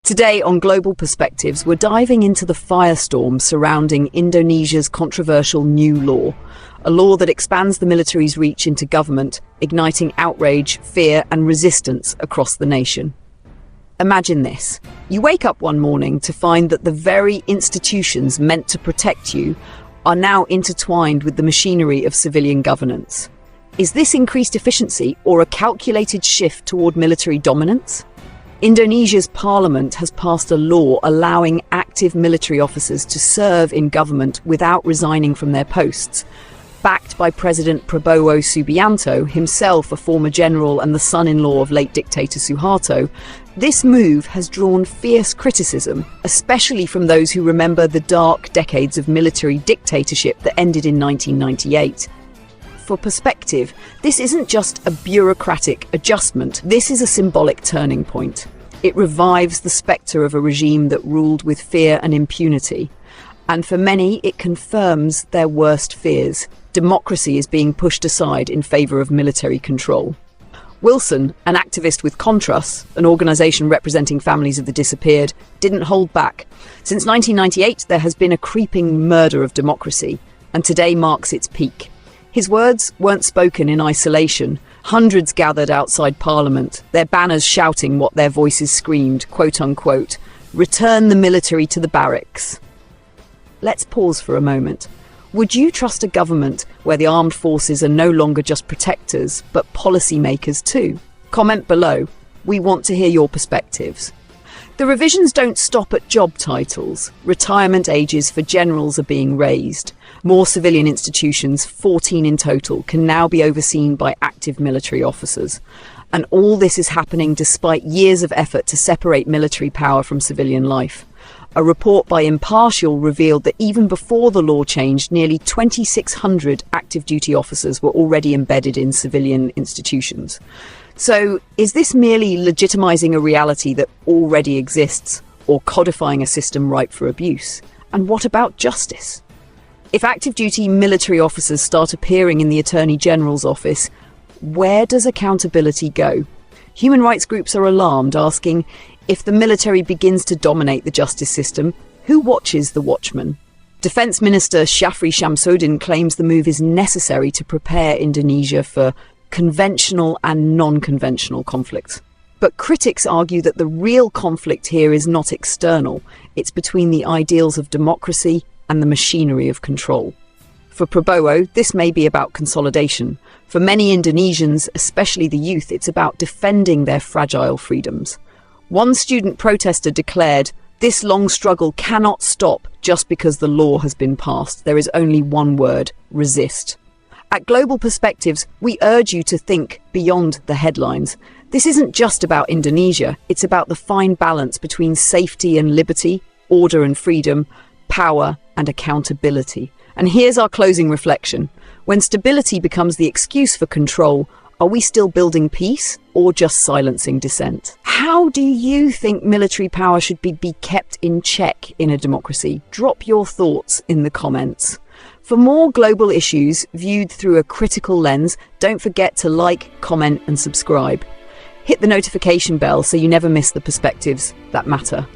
Today on Global Perspectives, we're diving into the firestorm surrounding Indonesia's controversial new law, a law that expands the military's reach into government, igniting outrage, fear and resistance across the nation. Imagine this. You wake up one morning to find that the very institutions meant to protect you are now intertwined with the machinery of civilian governance. Is this increased efficiency or a calculated shift toward military dominance? Indonesia's parliament has passed a law allowing active military officers to serve in government without resigning from their posts. Backed by President Prabowo Subianto, himself a former general and the son-in-law of late dictator Suharto, this move has drawn fierce criticism, especially from those who remember the dark decades of military dictatorship that ended in 1998. For perspective, this isn't just a bureaucratic adjustment, this is a symbolic turning point. It revives the spectre of a regime that ruled with fear and impunity. And for many, it confirms their worst fears. Democracy is being pushed aside in favour of military control. Wilson, an activist with Contras, an organisation representing families of the disappeared, didn't hold back. Since 1998, there has been a creeping murder of democracy, and today marks its peak. His words weren't spoken in isolation. Hundreds gathered outside Parliament, their banners shouting what their voices screamed, quote unquote, "Return the military to the barracks." Let's pause for a moment. Would you trust a government where the armed forces are no longer just protectors, but policymakers too? Comment below. We want to hear your perspectives. The revisions don't stop at job titles. Retirement ages for generals are being raised. More civilian institutions, 14 in total, can now be overseen by active military officers. And all this is happening despite years of effort to separate military power from civilian life. A report by Impartial revealed that even before the law changed, nearly 2,600 active duty officers were already embedded in civilian institutions. So, is this merely legitimizing a reality that already exists, or codifying a system ripe for abuse? And what about justice? If active duty military officers start appearing in the Attorney General's office, where does accountability go? Human rights groups are alarmed, asking, if the military begins to dominate the justice system, who watches the watchman? Defence Minister Shafri Shamsuddin claims the move is necessary to prepare Indonesia for conventional and non-conventional conflicts. But critics argue that the real conflict here is not external, it's between the ideals of democracy and the machinery of control. For Prabowo, this may be about consolidation. For many Indonesians, especially the youth, it's about defending their fragile freedoms. One student protester declared, "This long struggle cannot stop just because the law has been passed. There is only one word: resist." At Global Perspectives, we urge you to think beyond the headlines. This isn't just about Indonesia, it's about the fine balance between safety and liberty, order and freedom, power and accountability. And here's our closing reflection. When stability becomes the excuse for control, are we still building peace or just silencing dissent? How do you think military power should be kept in check in a democracy? Drop your thoughts in the comments. For more global issues viewed through a critical lens, don't forget to like, comment and subscribe. Hit the notification bell so you never miss the perspectives that matter.